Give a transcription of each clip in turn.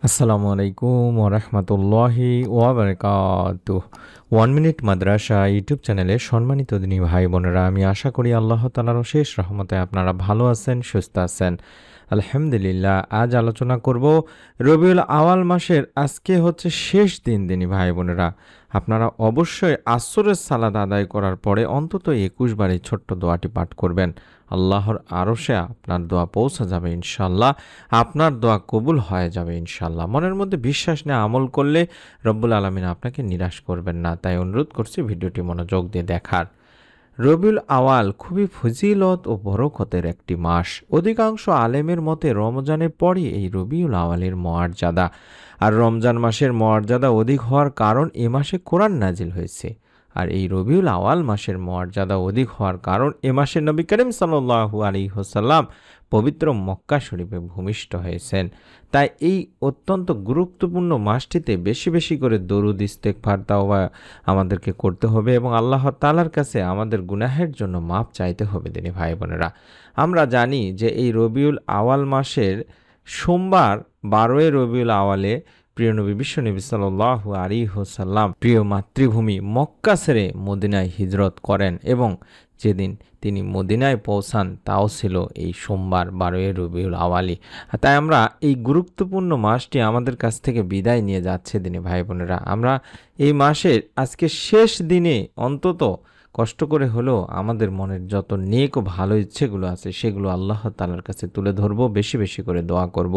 আসসালামু আলাইকুম ওরহমতুল্লাহি ওয়াবারাকাতুহ। 1 মিনিট মাদ্রাসা ইউটিউব চ্যানেলে সম্মানিত দিনী ভাই বোনেরা, আমি আশা করি আল্লাহ তাআলার অশেষ রহমতে আপনারা ভালো আছেন, সুস্থ আছেন। আলহামদুলিল্লাহ। আজ আলোচনা করব রবিউল আওয়াল মাসের আজকে হচ্ছে শেষ দিন। দিনী ভাই বোনেরা, আপনারা অবশ্যই আসরের সালাত আদায় করার পরে অন্তত 21 বার এই ছোট্ট দোয়াটি পাঠ করবেন। আল্লাহর আরশে আপনার দোয়া পৌঁছে যাবে ইনশাল্লাহ। আপনার দোয়া কবুল হয়ে যাবে ইনশাল্লাহ। মনের মধ্যে বিশ্বাস নিয়ে আমল করলে রব্বুল আলামিন আপনাকে নিরাশ করবেন না। তাই অনুরোধ করছি ভিডিওটি মনোযোগ দিয়ে দেখার। রবিউল আওয়াল খুবই ফজিলত ও বরকতের একটি মাস। অধিকাংশ আলেমের মতে রমজানের পরই এই রবিউল আওয়ালের মর্যাদা। আর রমজান মাসের মর্যাদা অধিক হওয়ার কারণ এ মাসে কোরআন নাজিল হয়েছে। আর এই রবিউল আওয়াল মাসের মর্যাদা অধিক হওয়ার কারণ এ মাসে নবী করিম সাল্লাল্লাহু আলাইহি ওয়াসাল্লাম পবিত্র মক্কা শরীফে ভূমিষ্ঠ হয়েছেন। তাই এই অত্যন্ত গুরুত্বপূর্ণ মাসটিতে বেশি বেশি করে দরুদ ইস্তেগফার তাওবা আমাদেরকে করতে হবে এবং আল্লাহ তাআলার কাছে আমাদের গুনাহের জন্য মাপ চাইতে হবে। দিনী ভাই বোনেরা, আমরা জানি যে এই রবিউল আওয়াল মাসের সোমবার 12 রবিউল আওয়ালে প্রিয় নবী বিশ্বনবী সাল্লাল্লাহু আলাইহি ওয়াসাল্লাম প্রিয় মাতৃভূমি মক্কা ছেড়ে মদিনায় হিজরত করেন এবং যেদিন তিনি মদিনায় পৌঁছান তাও ছিল এই সোমবার 12 রবিউল আওয়ালি। তাই আমরা এই গুরুত্বপূর্ণ মাসটি আমাদের কাছ থেকে বিদায় নিয়ে যাচ্ছে। দিনে ভাই বোনেরা, আমরা এই মাসের আজকে শেষ দিনে অন্তত কষ্ট করে হলেও আমাদের মনের যত নেক ও ভালো ইচ্ছেগুলো আছে সেগুলো আল্লাহ তাআলার কাছে তুলে ধরবো, বেশি বেশি করে দোয়া করব।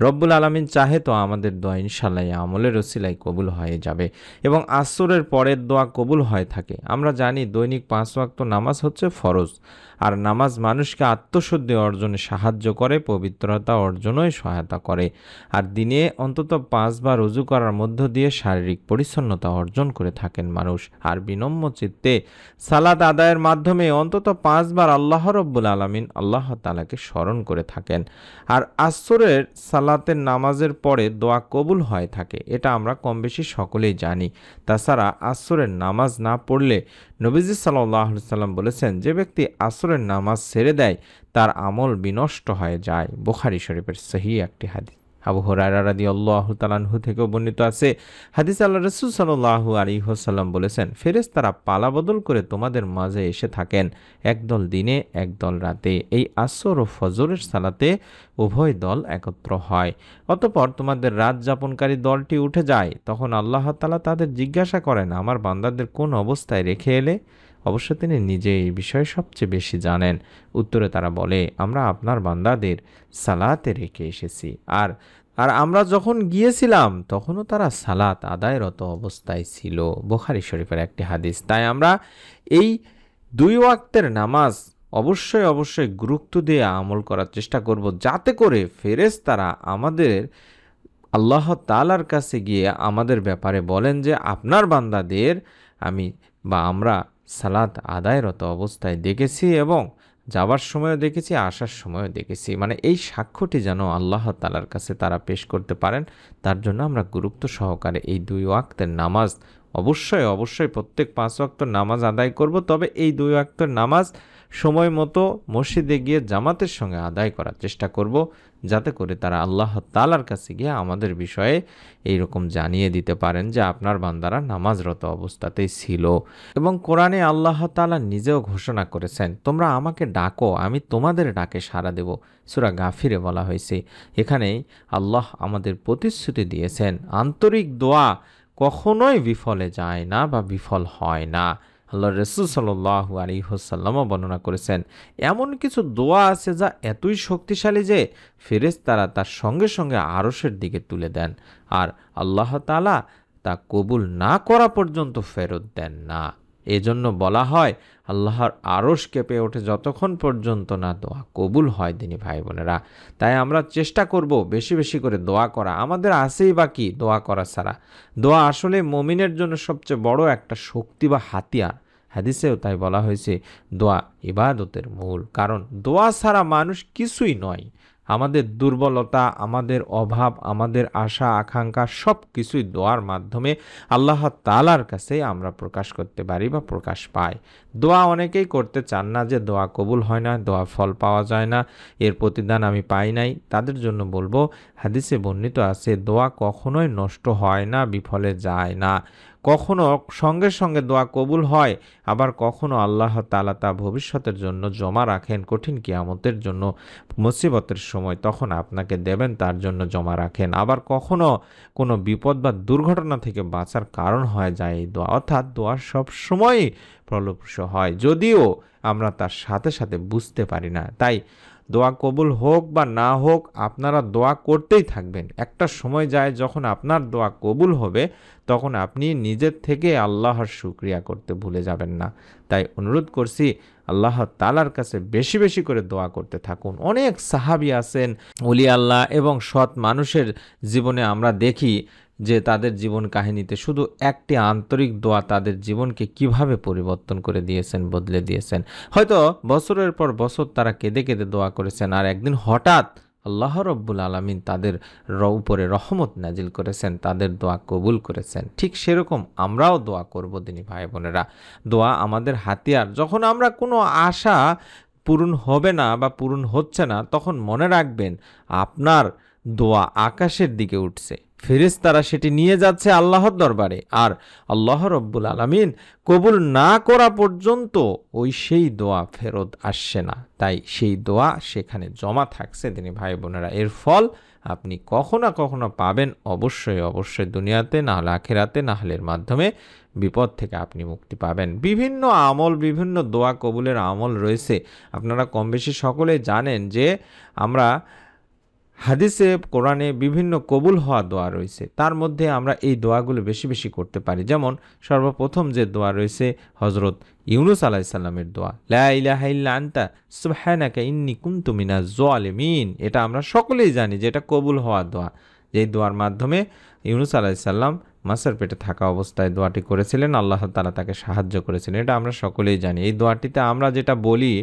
রব্বুল আলামিন চাহে তো আমাদের দোয়া ইনশাআল্লাহ আমলের ওসিলায় কবুল হয়ে যাবে এবং আসরের পরের দোয়া কবুল হয়ে থাকে। আমরা জানি দৈনিক 5 ওয়াক্ত নামাজ হচ্ছে ফরজ, আর নামাজ মানুষকে আত্মশুদ্ধি অর্জনে সাহায্য করে, পবিত্রতা অর্জনেও সহায়তা করে। আর দিনে অন্তত 5 বার ওযু করার মধ্য দিয়ে শারীরিক পরিচ্ছন্নতা অর্জন করে থাকেন মানুষ। আর বিনম্র চিত্তে সালাত আদায়ের মাধ্যমে অন্তত 5 বার আল্লাহ রব্বুল আলামিন আল্লাহ তাআলাকে স্মরণ করে থাকেন। আর আসরের সালাতের নামাজের পরে দোয়া কবুল হয়ে থাকে, এটা আমরা কম বেশি সকলেই জানি। তাছাড়া আসরের নামাজ না পড়লে নবীজি সাল্লাল্লাহু আলাইহি সাল্লাম বলেছেন, যে ব্যক্তি আসরের নামাজ ছেড়ে দেয় তার আমল বিনষ্ট হয়ে যায়। বুখারী শরীফের সহিহ একটি হাদিস। আবু হুরায়রা রাদিয়াল্লাহু তাআলা আনহু থেকেও বর্ণিত আছে, হাদিসে আল্লাহ রাসূল সাল্লাল্লাহু আলাইহি ওয়াসাল্লাম বলেছেন, ফেরেশতারা পালা বদল করে তোমাদের মাঝে এসে থাকেন, একদল দিনে একদল রাতে। এই আসর ও ফজরের সালাতে উভয় দল একত্র হয়। অতঃপর তোমাদের রাত যাপনকারী দলটি উঠে যায়। তখন আল্লাহ তাআলা তাদের জিজ্ঞাসা করেন, আমার বান্দাদের কোন অবস্থায় রেখে এলে? অবশ্য তিনি নিজে এই বিষয়ে সবচেয়ে বেশি জানেন। উত্তরে তারা বলে, আমরা আপনার বান্দাদের সালাতে রেখে এসেছি। আর আর আমরা যখন গিয়েছিলাম তখনও তারা সালাত আদায়রত অবস্থায় ছিল। বুখারী শরীফের একটি হাদিস। তাই আমরা এই 2 ওয়াক্তের নামাজ অবশ্যই অবশ্যই গুরুত্ব দিয়ে আমল করার চেষ্টা করব, যাতে করে ফেরেশতারা আমাদের আল্লাহ তাআলার কাছে গিয়ে আমাদের ব্যাপারে বলেন যে আপনার বান্দাদের আমি বা আমরা সালাত আদায়রত অবস্থায় দেখেছি এবং যাবার সময়ও দেখেছি, আসার সময়ও দেখেছি। মানে এই সাক্ষ্যটি যেন আল্লাহ তাআলার কাছে তারা পেশ করতে পারেন, তার জন্য আমরা গুরুত্ব সহকারে এই 2 ওয়াক্তের নামাজ অবশ্যই অবশ্যই প্রত্যেক 5 ওয়াক্ত নামাজ আদায় করব। তবে এই 2 ওয়াক্তের নামাজ সময় মতো মসজিদে গিয়ে জামাতের সঙ্গে আদায় করার চেষ্টা করব, যাতে করে তারা আল্লাহ তাআলার কাছে গিয়ে আমাদের বিষয়ে এইরকম জানিয়ে দিতে পারেন যে আপনার বান্দারা নামাজরত অবস্থাতেই ছিল। এবং কোরআনে আল্লাহ তাআলা নিজেও ঘোষণা করেছেন, তোমরা আমাকে ডাকো, আমি তোমাদের ডাকে সাড়া দেব। সূরা গাফিরে বলা হয়েছে। এখানেই আল্লাহ আমাদের প্রতিশ্রুতি দিয়েছেন, আন্তরিক দোয়া কখনোই বিফলে যায় না বা বিফল হয় না। আল্লাহ রাসূল সাল্লাল্লাহু আলাইহি ওয়াসাল্লামও বর্ণনা করেছেন, এমন কিছু দোয়া আছে যা এতই শক্তিশালী যে ফেরেশতারা তার সঙ্গে সঙ্গে আরশের দিকে তুলে দেন, আর আল্লাহ তাআলা তা কবুল না করা পর্যন্ত ফেরত দেন না। এজন্য বলা হয় আল্লাহর আরশ কেঁপে ওঠে যতক্ষণ পর্যন্ত না দোয়া কবুল হয়। দিনী ভাই বোনেরা, তাই আমরা চেষ্টা করব বেশি বেশি করে দোয়া করা। আমাদের আছেই বা কি দোয়া করা ছাড়া? দোয়া আসলে মুমিনের জন্য সবচেয়ে বড় একটা শক্তি বা হাতিয়ার। হাদিসেও তাই বলা হয়েছে, দোয়া ইবাদতের মূল। কারণ দোয়া ছাড়া মানুষ কিছুই নয়। আমাদের দুর্বলতা, আমাদের অভাব, আমাদের আশা আকাঙ্ক্ষা সব কিছুই দোয়ার মাধ্যমে আল্লাহ তাআলার কাছে আমরা প্রকাশ করতে পারি বা প্রকাশ পাই। দোয়া অনেকেই করতে চান না, যে দোয়া কবুল হয় না, দোয়া ফল পাওয়া যায় না, এর প্রতিদান আমি পাই নাই। তাদের জন্য বলবো, হাদিসে বর্ণিত আছে দোয়া কখনোই নষ্ট হয় না, বিফলে যায় না। কখনো সঙ্গে সঙ্গে দোয়া কবুল হয়, আবার কখনো আল্লাহ তাআলা তা ভবিষ্যতের জন্য জমা রাখেন, কঠিন কিয়ামতের জন্য, মুসিবতের সময় তখন আপনাকে দেবেন, তার জন্য জমা রাখেন। আবার কখনো কোনো বিপদ বা দুর্ঘটনা থেকে বাঁচার কারণ হয়ে যায় এই দোয়া। অর্থাৎ দোয়া সব সময়ই ফলপ্রসূ হয়, যদিও আমরা তার সাথে সাথে বুঝতে পারি না। তাই দোয়া কবুল হোক বা না হোক, আপনারা দোয়া করতেই থাকবেন। একটা সময় যায় যখন আপনার দোয়া কবুল হবে, তখন আপনি নিজের থেকে আল্লাহর শুকরিয়া করতে ভুলে যাবেন না। তাই অনুরোধ করছি, আল্লাহ তাআলার কাছে বেশি বেশি করে দোয়া করতে থাকুন। অনেক সাহাবী আছেন, ওলি আল্লাহ এবং সৎ মানুষের জীবনে আমরা দেখি যে তাদের জীবন কাহিনীতে শুধু একটি আন্তরিক দোয়া তাদের জীবনকে কিভাবে পরিবর্তন করে দিয়েছেন, বদলে দিয়েছেন। হয়তো বছরের পর বছর তারা কেঁদে কেঁদে দোয়া করেছেন, আর একদিন হঠাৎ আল্লাহ রব্বুল আলামিন তাদের উপরে রহমত নাজিল করেছেন, তাদের দোয়া কবুল করেছেন। ঠিক সেরকম আমরাও দোয়া করব দিনী ভাই বোনেরা। দোয়া আমাদের হাতিয়ার। যখন আমরা কোনো আশা পূরণ হবে না বা পূরণ হচ্ছে না, তখন মনে রাখবেন আপনার দোয়া আকাশের দিকে উঠছে, ফেরেশতারা সেটি নিয়ে যাচ্ছে আল্লাহর দরবারে, আর আল্লাহ রব্বুল আলামিন কবুল না করা পর্যন্ত সেই দোয়া ফেরত আসছে না। তাই সেই দোয়া সেখানে জমা থাকছে দিনী ভাই বোনেরা। এর ফল আপনি কখনো কখনো পাবেন, অবশ্যই অবশ্যই, দুনিয়াতে না হলে আখিরাতে, না হলে এর মাধ্যমে বিপদ থেকে আপনি মুক্তি পাবেন। বিভিন্ন আমল, বিভিন্ন দোয়া কবুলের আমল রয়েছে। আপনারা কম বেশি সকলেই জানেন যে আমরা হাদিসে, কোরআনে বিভিন্ন কবুল হওয়া দোয়া রয়েছে। তার মধ্যে আমরা এই দোয়াগুলো বেশি বেশি করতে পারি। যেমন সর্বপ্রথম যে দোয়া রয়েছে হজরত ইউনুস আলাইহিস সালামের দোয়া, লা ইলাহা ইল্লা আনতা সুবহানাকা ইন্নী কুনতু মিনাজ জালিমিন। এটা আমরা সকলেই জানি যে এটা কবুল হওয়া দোয়া। যেই দোয়ার মাধ্যমে ইউনুস আলাইহিস সালাম মাছের পেটে থাকা অবস্থায় দোয়াটি করেছিলেন, আল্লাহ তাআলা তাকে সাহায্য করেছিলেন। এটা আমরা সকলেই জানি। এই দোয়াটিতে আমরা যেটা বলি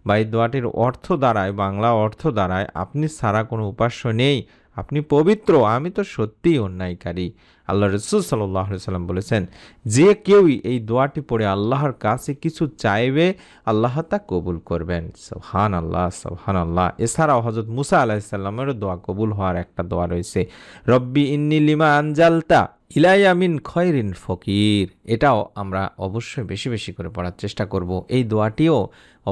বা এই দোয়াটির অর্থ দাঁড়ায়, বাংলা অর্থ দাঁড়ায়, আপনি ছাড়া কোনো উপাস্য নেই, আপনি পবিত্র, আমি তো সত্যিই অন্যায়কারী। আল্লাহ রাসূল সাল্লাল্লাহু আলাইহি সাল্লাম বলেছেন, যে কেউই এই দোয়াটি পড়ে আল্লাহর কাছে কিছু চাইবে, আল্লাহ তা কবুল করবেন। সুবহানাল্লাহ, সুবহানাল্লাহ। এছাড়াও হযরত মুসা আলাইহিস সালামেরও দোয়া কবুল হওয়ার একটা দোয়া রয়েছে, রব্বি ইন্নী লিমা আনজালতা ইলাইয়া মিন খয়রিন ফকির। এটাও আমরা অবশ্যই বেশি বেশি করে পড়ার চেষ্টা করব। এই দোয়াটিও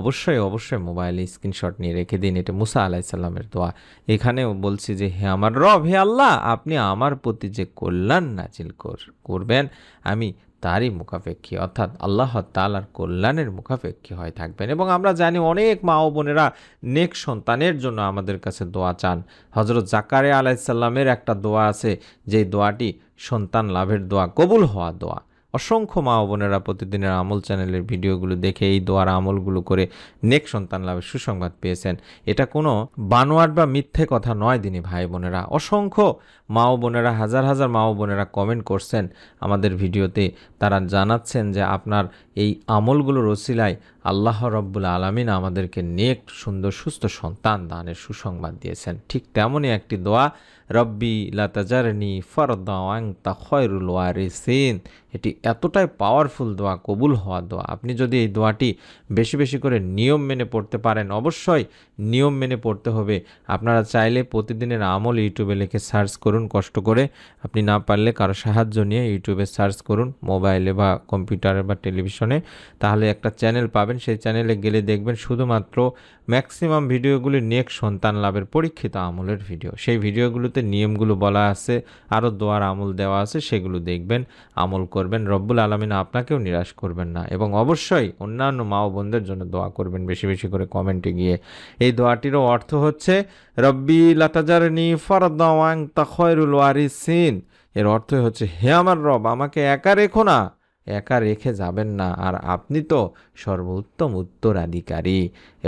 অবশ্যই অবশ্যই মোবাইলে স্ক্রিনশট নিয়ে রেখে দিন। এটা মুসা আলাইহিস সালামের দোয়া। এখানেও বলছি যে, হে আমার রব, হে আল্লাহ, আপনি আমার প্রতি যে কল্যাণ নাজিল করবেন, আমি তারই মুখাপেক্ষী, অর্থাৎ আল্লাহ তাআলার কল্যাণের মুখাপেক্ষী হয়ে থাকবেন। এবং আমরা জানি অনেক মা ও বোনেরা নেক সন্তানের জন্য আমাদের কাছে দোয়া চান। হযরত জাকারিয়া আলাইহিস সালামের একটা দোয়া আছে, যে দোয়াটি সন্তান লাভের দোয়া, কবুল হওয়া দোয়া। অসংখ্য মা ও বোনেরা প্রতিদিনের আমল চ্যানেলের ভিডিওগুলো দেখে এই দোয়ার আমলগুলো করে নেক সন্তান লাভের সুসংবাদ পেয়েছেন। এটা কোনো বানোয়াট বা মিথ্যে কথা নয় দিনী ভাই বোনেরা। অসংখ্য মা ও বোনেরা, হাজার হাজার মা ও বোনেরা কমেন্ট করছেন আমাদের ভিডিওতে। তারা জানাচ্ছেন যে আপনার এই আমলগুলোর ওসিলায় আল্লাহ রব্বুল আলামিন আমাদেরকে নেক, সুন্দর, সুস্থ সন্তান দানের সুসংবাদ দিয়েছেন। ঠিক তেমনই একটি দোয়া, রব্বি লা তাজারনি ফারদা ওয়া আনতা খায়রুল ওয়ারিসিন। এটি এতটাই পাওয়ারফুল দোয়া, কবুল হওয়া দোয়া। আপনি যদি এই দোয়াটি বেশি বেশি করে নিয়ম মেনে পড়তে পারেন, অবশ্যই নিয়ম মেনে পড়তে হবে। আপনারা চাইলে প্রতিদিনের আমল ইউটিউবে লিখে সার্চ করুন, কষ্ট করে। আপনি না পারলে কারো সাহায্য নিয়ে ইউটিউবে সার্চ করুন, মোবাইলে বা কম্পিউটারে বা টেলিভিশনে, তাহলে একটা চ্যানেল পাবেন। সেই চ্যানেলে গেলে দেখবেন শুধুমাত্র ম্যাক্সিমাম ভিডিওগুলি নেক সন্তান লাভের পরীক্ষিত আমলের ভিডিও। সেই ভিডিওগুলোতে নিয়মগুলো বলা আছে, আরও দোয়ার আমল দেওয়া আছে, সেগুলো দেখবেন, আমল করবেন। রব্বুল আলামিন আপনাকেও নিরাশ করবেন না। এবং অবশ্যই অন্যান্য মা ও বোনদের জন্য দোয়া করবেন বেশি বেশি করে কমেন্টে গিয়ে। এই দোয়াটিরও অর্থ হচ্ছে, রব্বি লা তাজারনি ফারদা ওয়া আনতা খায়রুল ওয়ারিসিন। এর অর্থ হচ্ছে, হে আমার রব, আমাকে একা রেখো না, একা রেখে যাবেন না। আর আপনি তো সর্বোত্তম উত্তরাধিকারী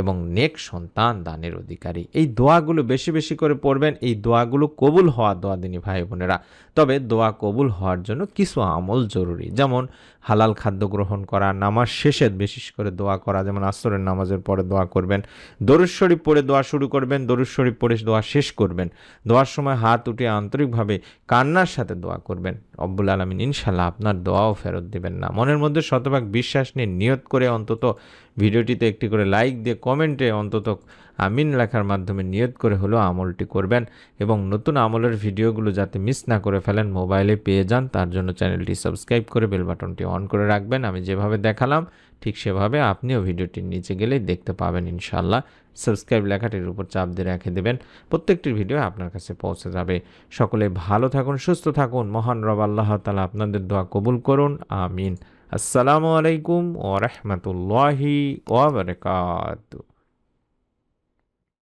এবং নেক সন্তান দানের অধিকারী। এই দোয়াগুলো বেশি বেশি করে পড়বেন। এই দোয়াগুলো কবুল হওয়া দোয়া দিনী ভাই বোনেরা। তবে দোয়া কবুল হওয়ার জন্য কিছু আমল জরুরি, যেমন হালাল খাদ্য গ্রহণ করা, নামাজ শেষে বিশেষ করে দোয়া করা, যেমন আসরের নামাজের পরে দোয়া করবেন, দরুদ শরীফ পড়ে দোয়া শুরু করবেন, দরুদ শরীফ পড়ে দোয়া শেষ করবেন, দোয়ার সময় হাত উঠিয়ে আন্তরিকভাবে কান্নার সাথে দোয়া করবেন। রব্বুল আলামিন ইনশাল্লাহ আপনার দোয়াও ফেরত দিবেন না। মনের মধ্যে শতভাগ বিশ্বাস নিয়ে নিয়ত করে অন্তত ভিডিওটিতে একটি করে লাইক দিয়ে কমেন্টে অন্তত আমিন লেখার মাধ্যমে নিয়ত করে হলেও আমলটি করবেন, এবং নতুন আমলের ভিডিওগুলো যাতে মিস না করে ফেলেন, মোবাইলে পেয়ে যান, তার জন্য চ্যানেলটি সাবস্ক্রাইব করে বেল বাটনটি অন করে রাখবেন। আমি যেভাবে দেখালাম ঠিক সেভাবে আপনিও ভিডিওটির নিচে গেলেই দেখতে পাবেন ইনশাল্লাহ। সাবস্ক্রাইব লেখাটির উপর চাপ দিয়ে রেখে দেবেন, প্রত্যেকটি ভিডিও আপনার কাছে পৌঁছে যাবে। সকলে ভালো থাকুন, সুস্থ থাকুন। মহান রব আল্লাহ তাআলা আপনাদের দোয়া কবুল করুন, আমিন। আসসালামু আলাইকুম ওয়া রাহমাতুল্লাহি ওয়া বারাকাতুহু।